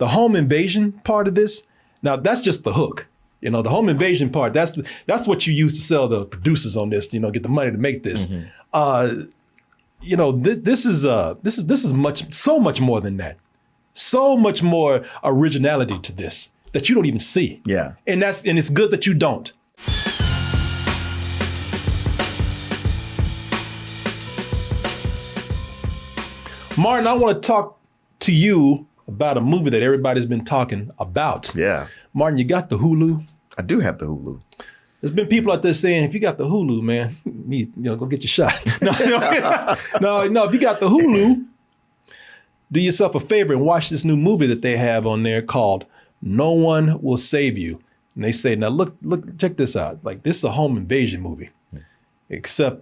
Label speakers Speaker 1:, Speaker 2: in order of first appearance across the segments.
Speaker 1: the home invasion part of this, now that's just the hook. The home invasion part, that's what you use to sell the producers on this, get the money to make this. This is so much more than that. So much more originality to this that you don't even see.
Speaker 2: Yeah.
Speaker 1: And it's good that you don't. Martin, I want to talk to you about a movie that everybody's been talking about.
Speaker 2: Yeah.
Speaker 1: Martin, you got the Hulu?
Speaker 2: I do have the Hulu.
Speaker 1: There's been people out there saying, if you got the Hulu, man, go get your shot. No, if you got the Hulu, do yourself a favor and watch this new movie that they have on there called No One Will Save You. And they say, now look, check this out. Like, this is a home invasion movie. Except,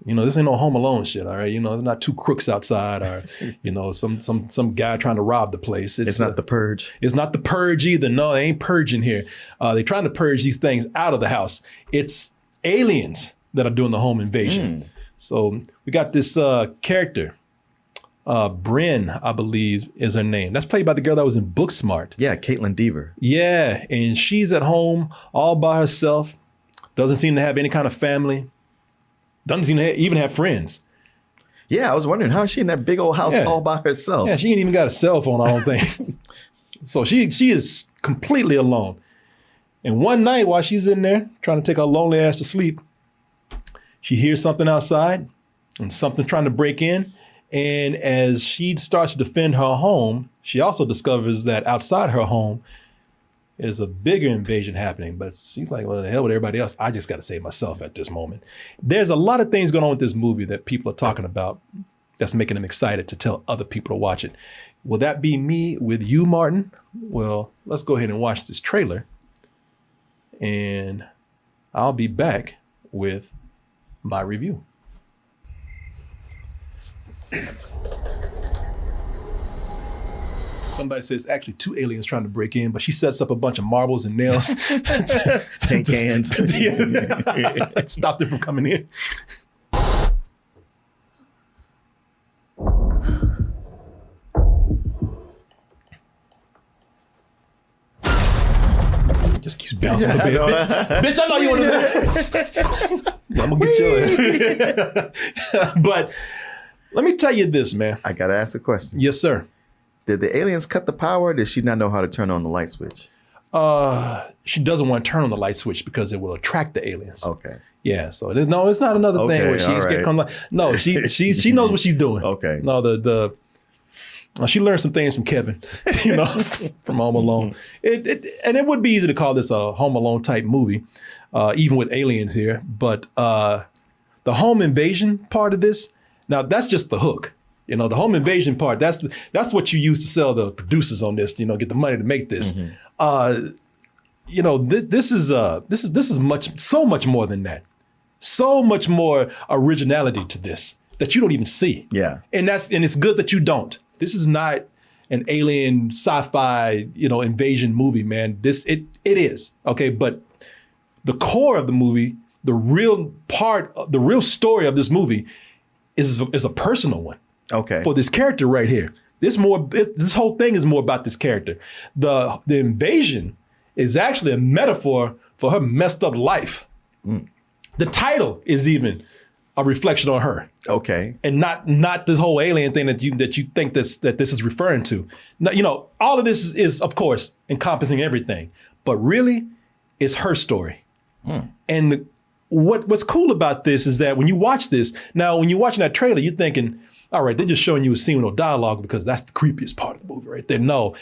Speaker 1: this ain't no Home Alone shit, all right? There's not two crooks outside or, some guy trying to rob the place.
Speaker 2: It's not The Purge.
Speaker 1: It's not The Purge either. No, they ain't purging here. They're trying to purge these things out of the house. It's aliens that are doing the home invasion. So we got this character, Bryn, I believe is her name. That's played by the girl that was in Booksmart.
Speaker 2: Yeah, Caitlin Dever.
Speaker 1: Yeah, and she's at home all by herself. Doesn't seem to have any kind of family. Doesn't seem to even have friends.
Speaker 2: Yeah, I was wondering, how is she in that big old house all by herself?
Speaker 1: Yeah, she ain't even got a cell phone, I don't think. So she is completely alone. And one night while she's in there trying to take her lonely ass to sleep, she hears something outside and something's trying to break in. And as she starts to defend her home, she also discovers that outside her home is a bigger invasion happening. But she's like, well, the hell with everybody else. I just got to save myself at this moment. There's a lot of things going on with this movie that people are talking about that's making them excited to tell other people to watch it. Will that be me with you, Martin? Well, let's go ahead and watch this trailer. And I'll be back with my review. Somebody says actually two aliens trying to break in, but she sets up a bunch of marbles and nails.
Speaker 2: Paint cans.
Speaker 1: Stop them from coming in. Just keeps bouncing a bit. Bitch, I know you want to. I'm gonna get you. But let me tell you this, man.
Speaker 2: I gotta ask a question.
Speaker 1: Yes, sir.
Speaker 2: Did the aliens cut the power, or did she not know how to turn on the light switch?
Speaker 1: She doesn't want to turn on the light switch because it will attract the aliens.
Speaker 2: Okay.
Speaker 1: Yeah. So it's not another thing where she's getting like, no, she knows what she's doing.
Speaker 2: Okay.
Speaker 1: No, she learned some things from Kevin, from Home Alone. And it would be easy to call this a Home Alone type movie, even with aliens here. But the home invasion part of this, now that's just the hook. The home invasion part, that's what you use to sell the producers on this, get the money to make this. This is so much more than that. So much more originality to this that you don't even see.
Speaker 2: Yeah.
Speaker 1: And it's good that you don't. This is not an alien sci-fi, invasion movie, man. It is, okay? But the core of the movie, the real story of this movie is a personal one.
Speaker 2: Okay.
Speaker 1: For this character right here. This whole thing is more about this character. The invasion is actually a metaphor for her messed up life. The title is even a reflection on her.
Speaker 2: Okay.
Speaker 1: And not this whole alien thing that you think that this is referring to. Now, all of this is of course encompassing everything, but really it's her story. And what's cool about this is that when you watch this, now when you're watching that trailer, you're thinking, all right, they're just showing you a scene with no dialogue because that's the creepiest part of the movie right there. No,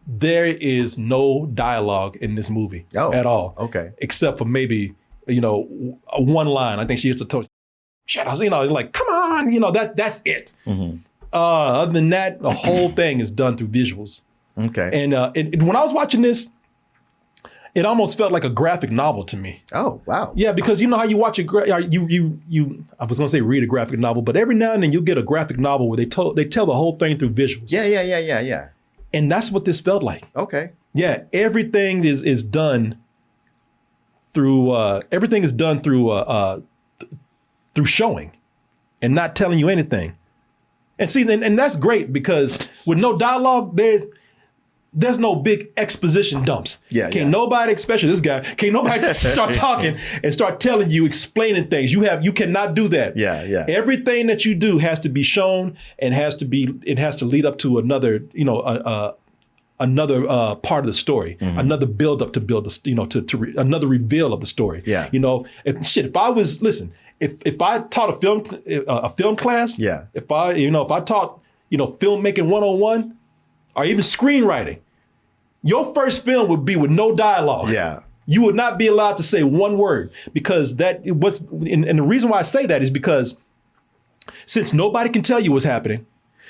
Speaker 1: there is no dialogue in this movie at all.
Speaker 2: Okay.
Speaker 1: Except for maybe, one line. I think she hits a toe. Shit, I was, like, come on, that's it. Other than that, the whole thing is done through visuals. Okay. And when I was watching this, it almost felt like a graphic novel to me.
Speaker 2: Oh, wow.
Speaker 1: Yeah, because you know how you watch I was gonna say read a graphic novel, but every now and then you'll get a graphic novel where they tell the whole thing through visuals.
Speaker 2: Yeah.
Speaker 1: And that's what this felt like.
Speaker 2: Okay.
Speaker 1: Yeah, everything is done through through showing and not telling you anything. And see, and that's great because with no dialogue, there's no big exposition dumps.
Speaker 2: Yeah,
Speaker 1: Can't nobody, especially this guy, can't nobody start talking and start telling you, explaining things. You cannot do that.
Speaker 2: Yeah, yeah.
Speaker 1: Everything that you do has to be shown and it has to lead up to another, another part of the story, another build up to build the, another reveal of the story.
Speaker 2: Yeah.
Speaker 1: If I was, listen, if I taught a film class,
Speaker 2: Yeah.
Speaker 1: if I taught, filmmaking 101 or even screenwriting, your first film would be with no dialogue.
Speaker 2: Yeah.
Speaker 1: You would not be allowed to say one word, because and the reason why I say that is because since nobody can tell you what's happening,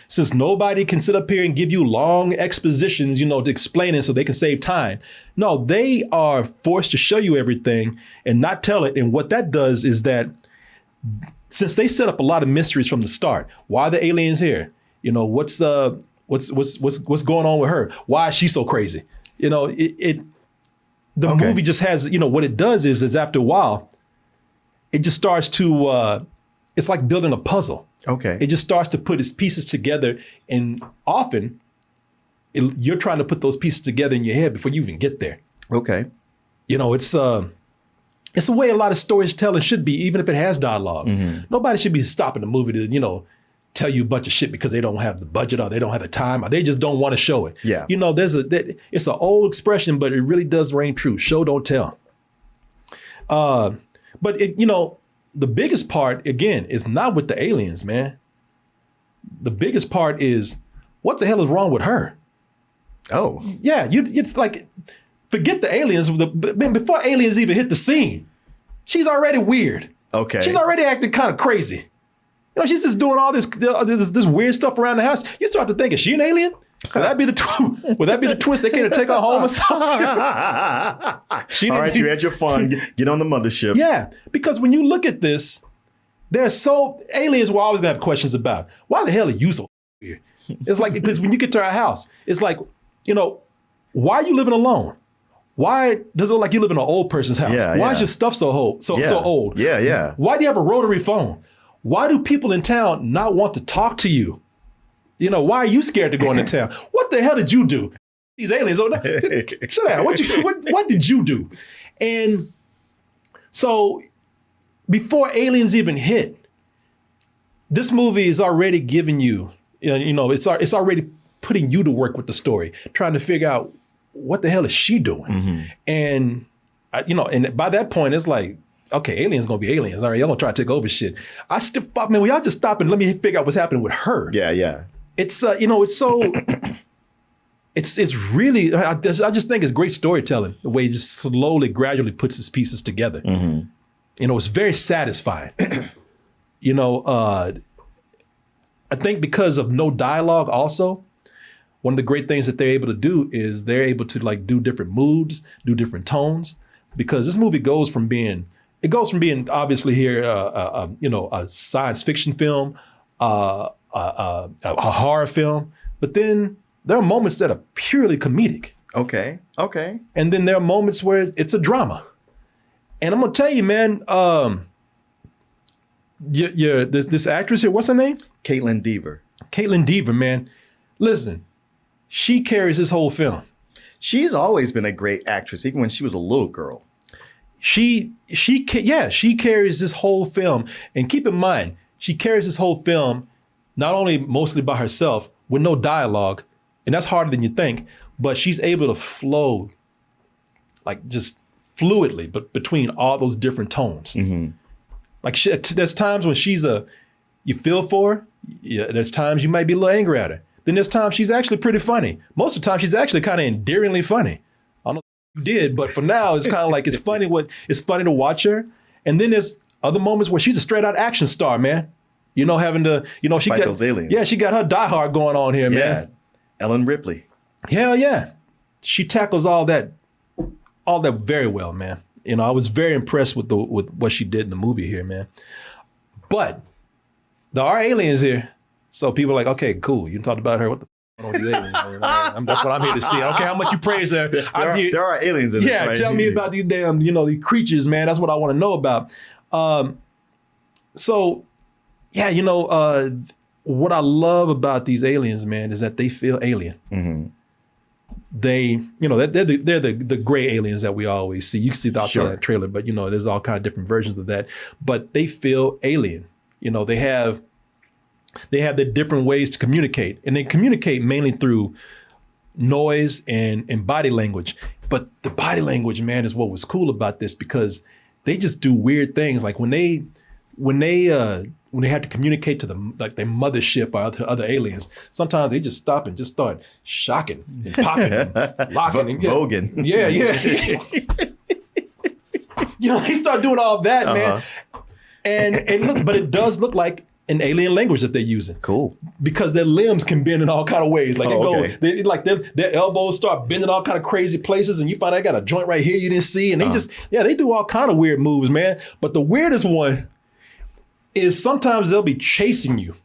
Speaker 1: since nobody can sit up here and give you long expositions, to explain it so they can save time. No, they are forced to show you everything and not tell it. And what that does is that since they set up a lot of mysteries from the start, why are the aliens here? What's going on with her? Why is she so crazy? The movie just has, what it does is after a while, it just starts to, it's like building a puzzle.
Speaker 2: Okay.
Speaker 1: It just starts to put its pieces together, and often you're trying to put those pieces together in your head before you even get there.
Speaker 2: Okay.
Speaker 1: It's the way a lot of storytelling should be, even if it has dialogue. Nobody should be stopping the movie to, tell you a bunch of shit because they don't have the budget or they don't have the time or they just don't want to show it.
Speaker 2: Yeah.
Speaker 1: It's an old expression, but it really does ring true. Show, don't tell. But the biggest part, again, is not with the aliens, man. The biggest part is, what the hell is wrong with her?
Speaker 2: Oh.
Speaker 1: Yeah, it's like, forget the aliens. Before aliens even hit the scene, she's already weird.
Speaker 2: Okay.
Speaker 1: She's already acting kind of crazy. She's just doing all this weird stuff around the house. You start to think, is she an alien? Would that be the twist they came to take her home or something?
Speaker 2: All right, you had your fun. Get on the mothership.
Speaker 1: Yeah, because when you look at this, aliens we're always gonna have questions about. Why the hell are you so weird? It's like, because when you get to our house, it's like, why are you living alone? Why does it look like you live in an old person's house?
Speaker 2: Yeah,
Speaker 1: Why is your stuff so old? So old?
Speaker 2: Yeah, yeah.
Speaker 1: Why do you have a rotary phone? Why do people in town not want to talk to you? Why are you scared to go into town? What the hell did you do? These aliens, sit down. What did you do? And so before aliens even hit, this movie is already giving you, it's already putting you to work with the story, trying to figure out what the hell is she doing? And, and by that point, it's like, okay, aliens gonna be aliens. All right, y'all gonna try to take over shit. Man, y'all just stop and let me figure out what's happening with her.
Speaker 2: Yeah, yeah.
Speaker 1: It's it's so it's really, I just think it's great storytelling, the way it just slowly, gradually puts its pieces together. It's very satisfying. I think because of no dialogue also, one of the great things that they're able to do is they're able to do different moods, do different tones, because this movie goes from being obviously here, a science fiction film, a horror film, but then there are moments that are purely comedic.
Speaker 2: Okay.
Speaker 1: And then there are moments where it's a drama. And I'm gonna tell you, man, this actress here, what's her name?
Speaker 2: Caitlin Dever.
Speaker 1: Caitlin Dever, man. Listen, she carries this whole film.
Speaker 2: She's always been a great actress, even when she was a little girl.
Speaker 1: She carries this whole film. And keep in mind, she carries this whole film not only mostly by herself with no dialogue, and that's harder than you think, but she's able to flow like just fluidly, but between all those different tones. Like there's times when you feel for her. Yeah, there's times you might be a little angry at her. Then there's times she's actually pretty funny. Most of the time she's actually kind of endearingly funny. I don't know if you did, but for now it's kind of like it's funny to watch her. And then there's other moments where she's a straight out action star, man. Having to, she
Speaker 2: fight
Speaker 1: got
Speaker 2: those aliens.
Speaker 1: Yeah, she got her Die Hard going on here, man.
Speaker 2: Yeah, Ellen Ripley.
Speaker 1: Hell yeah, she tackles all that very well, man. I was very impressed with what she did in the movie here, man. But there are aliens here, so people are like, okay, cool. You talked about her. What the f*** on these aliens? That's what I'm here to see. I don't care how much you praise her.
Speaker 2: There are aliens in this.
Speaker 1: Yeah, tell me about these damn, these creatures, man. That's what I want to know about. So, yeah, what I love about these aliens, man, is that they feel alien. they, they're the gray aliens that we always see. You can see the outside of that trailer, but there's all kind of different versions of that. But they feel alien. They have their different ways to communicate, and they communicate mainly through noise and body language. But the body language, man, is what was cool about this, because they just do weird things. Like when they have to communicate to their mothership or to other aliens, sometimes they just stop and just start shocking and popping and locking and
Speaker 2: voguing.
Speaker 1: Yeah. They start doing all that, man. And look, but it does look like an alien language that they're using. Cool. Because their limbs can bend in all kind of ways. Like their elbows start bending all kind of crazy places, and you find out they got a joint right here you didn't see, and they do all kind of weird moves, man. But the weirdest one is sometimes they'll be chasing you.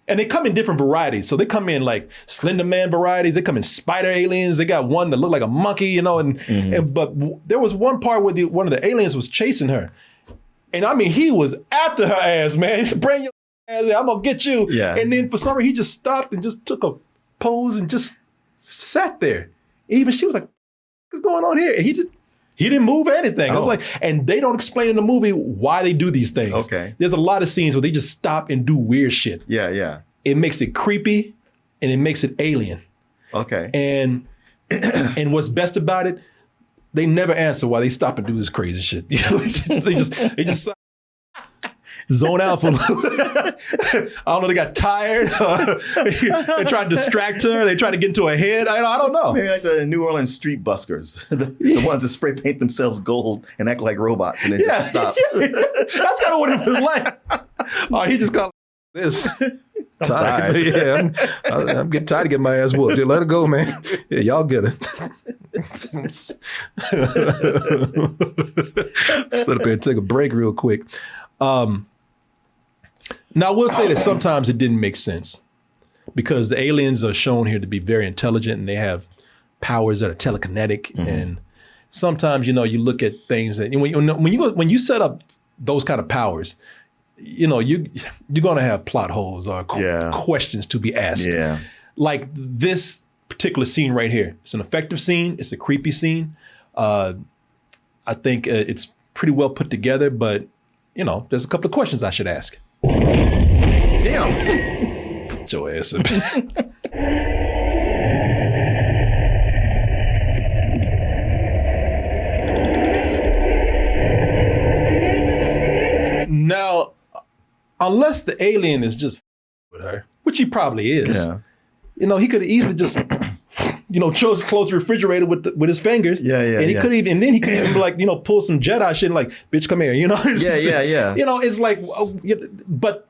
Speaker 1: And they come in different varieties. So they come in like Slender Man varieties. They come in spider aliens. They got one that looked like a monkey, but there was one part where one of the aliens was chasing her. And I mean, he was after her ass, man. He said, bring your ass here, I'm gonna get you. Yeah. And then for some reason, he just stopped and just took a pose and just sat there. Even she was like, what's going on here? And he didn't move anything. I was like, and they don't explain in the movie why they do these things. Okay. There's a lot of scenes where they just stop and do weird shit. Yeah. It makes it creepy and it makes it alien. Okay. And what's best about it, they never answer why they stop and do this crazy shit. They just zone out for I don't know, they got tired. They tried to distract her. They tried to get into her head. I don't know.
Speaker 2: Maybe like the New Orleans street buskers, the ones that spray paint themselves gold and act like robots and then just stop.
Speaker 1: That's kind of what it was like. He just got like this. I'm tired. Yeah, I'm getting tired of getting my ass whooped. Just let it go, man. Yeah, y'all get it. Sit up here and take a break real quick. Now, I will say that sometimes it didn't make sense, because the aliens are shown here to be very intelligent and they have powers that are telekinetic. And sometimes, you look at things that when you set up those kind of powers, you're going to have plot holes or questions to be asked. Yeah. Like this particular scene right here. It's an effective scene. It's a creepy scene. I think it's pretty well put together, but there's a couple of questions I should ask. Damn. Put your ass up. Now, unless the alien is just with her, which he probably is, he could have easily just close the refrigerator with his fingers. And he could even, and then he could even like, pull some Jedi shit and like, bitch, come here, It's like, but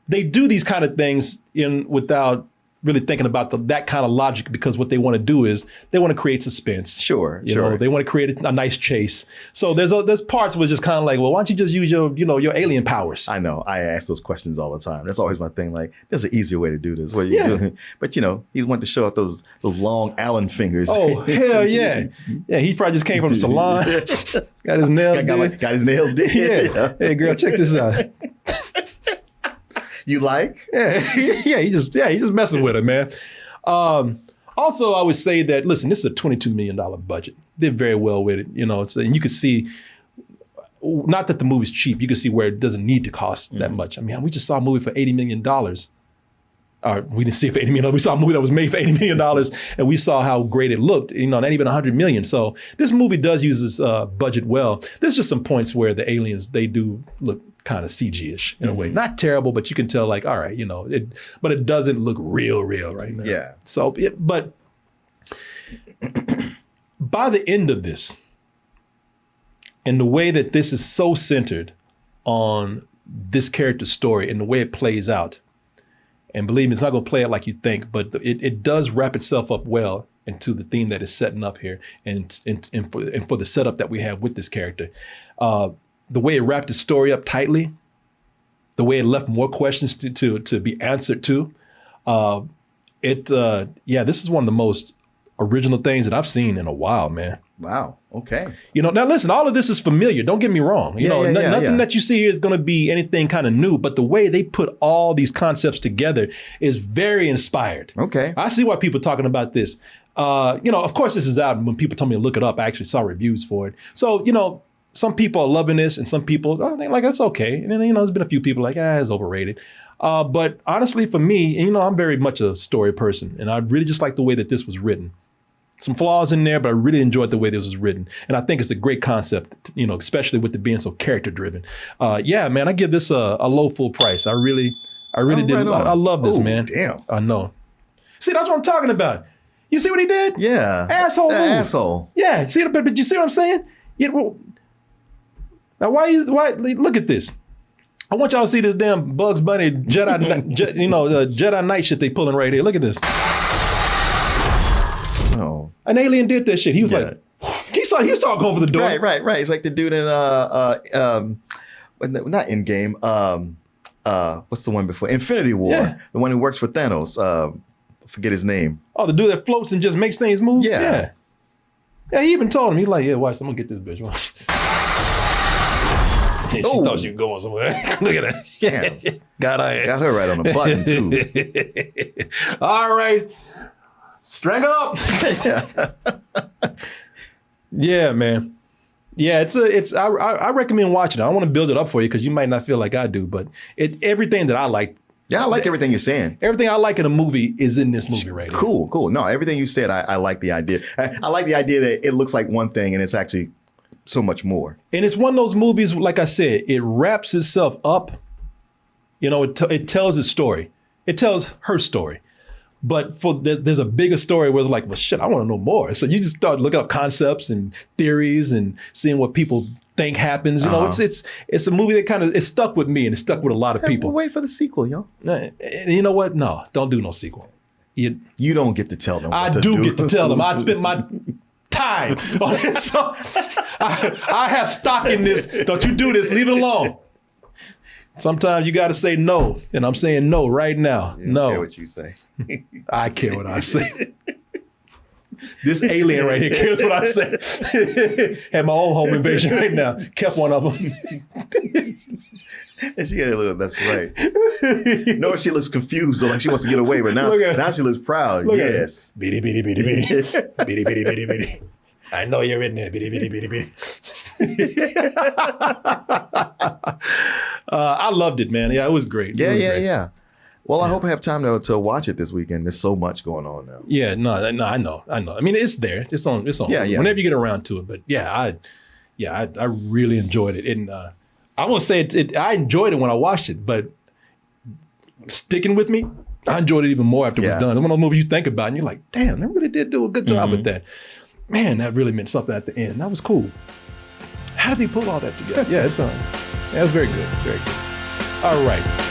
Speaker 1: they do these kind of things without really thinking about that kind of logic, because what they want to do is they want to create suspense. Sure. They want to create a nice chase. So there's parts where it's just kind of like, well, why don't you just use your alien powers?
Speaker 2: I know. I ask those questions all the time. That's always my thing. Like, there's an easier way to do this. What are you doing? But he wanted to show out those long Allen fingers.
Speaker 1: Oh, hell yeah. Yeah, he probably just came from the salon. Got his nails did.
Speaker 2: Got his nails did.
Speaker 1: Yeah. Hey girl, check this out.
Speaker 2: You like?
Speaker 1: He's just messing with it, man. Also, I would say that, listen, this is a $22 million budget. Did very well with it. And you could see, not that the movie's cheap, you can see where it doesn't need to cost that much. I mean, we just saw a movie for $80 million. We didn't see it for $80 million. We saw a movie that was made for $80 million, and we saw how great it looked, not even $100 million. So this movie does use this budget well. There's just some points where the aliens, they do look kind of CG-ish in a way. Not terrible, but you can tell like, all right, but it doesn't look real right now. Yeah. So, but by the end of this, and the way that this is so centered on this character's story and the way it plays out, and believe me, it's not going to play out like you think, but it does wrap itself up well into the theme that is setting up here, and for the setup that we have with this character. The way it wrapped the story up tightly, the way it left more questions to be answered to. This is one of the most original things that I've seen in a while, man.
Speaker 2: Wow. Okay.
Speaker 1: You know, now listen, all of this is familiar. Don't get me wrong. You know, nothing that you see here is going to be anything kind of new, but the way they put all these concepts together is very inspired.
Speaker 2: Okay.
Speaker 1: I see why people are talking about this. You know, of course, this is out. When people told me to look it up, I actually saw reviews for it. So, you know, some people are loving this and some people are like, it's okay. And then, you know, there's been a few people like, it's overrated. But honestly, for me, and, you know, I'm very much a story person, and I really just like the way that this was written. Some flaws in there, but I really enjoyed the way this was written. And I think it's a great concept, you know, especially with it being so character driven. Yeah, man, I give this a low full price. I really did. I love this, man.
Speaker 2: Damn.
Speaker 1: I know. See, that's what I'm talking about. You see what he did?
Speaker 2: Yeah.
Speaker 1: Asshole move.
Speaker 2: Asshole.
Speaker 1: Yeah. See, but you see what I'm saying? Yeah. Well, now, why look at this? I want y'all to see this damn Bugs Bunny Jedi Knight shit they pulling right here. Look at this.
Speaker 2: Oh.
Speaker 1: An alien did that shit. He was like, he saw going for the door.
Speaker 2: Right. It's like the dude in not Endgame. What's the one before? Infinity War.
Speaker 1: Yeah.
Speaker 2: The one who works for Thanos. Forget his name.
Speaker 1: Oh, the dude that floats and just makes things move?
Speaker 2: Yeah.
Speaker 1: Yeah, he even told him, he's like, yeah, watch, I'm gonna get this bitch. Watch. She thought she was going somewhere. Look at that.
Speaker 2: Yeah.
Speaker 1: Got
Speaker 2: her right on the button, too.
Speaker 1: All right. Strang up. Yeah, man. Yeah, I recommend watching it. I don't want to build it up for you because you might not feel like I do, but everything that I like.
Speaker 2: Yeah, I like everything you're saying.
Speaker 1: Everything I like in a movie is in this movie right here.
Speaker 2: Cool. No, everything you said, I like the idea. I like the idea that it looks like one thing and it's actually so much more.
Speaker 1: And it's one of those movies, like I said, it wraps itself up. You know, it tells its story. It tells her story. But there's a bigger story where it's like, well, shit, I want to know more. So you just start looking up concepts and theories and seeing what people think happens. You know, it's a movie that kind of, it stuck with me and it stuck with a lot of people.
Speaker 2: We'll wait for the sequel, yo.
Speaker 1: And you know what? No, don't do no sequel.
Speaker 2: You don't get to tell them what
Speaker 1: I
Speaker 2: to
Speaker 1: do get to tell them. I spent my time on it. So I have stock in this. Don't you do this. Leave it alone. Sometimes you got to say no. And I'm saying no right now.
Speaker 2: You don't
Speaker 1: no.
Speaker 2: care what you say.
Speaker 1: I care what I say. This alien right here cares what I say. Had my own home invasion right now. Kept one of them.
Speaker 2: And she got a little, that's right. No, she looks confused, so like she wants to get away, but now she looks proud. Yes.
Speaker 1: Bitty, bitty, bitty, bitty. Bitty, bitty, bitty, bitty. I know you're in there. Bitty, bitty, bitty, bitty. I loved it, man. Yeah, it was great.
Speaker 2: Yeah. Well, I hope I have time to watch it this weekend. There's so much going on now.
Speaker 1: Yeah, no, I know. I mean, it's there. It's on.
Speaker 2: Yeah.
Speaker 1: Whenever you get around to it. But I really enjoyed it. And I won't say I enjoyed it when I watched it, but sticking with me, I enjoyed it even more after it was done. It's one of those movies you think about and you're like, damn, they really did do a good job with that. Man, that really meant something at the end. That was cool. How did they pull all that together? Yeah, it was very good. Very good. All right.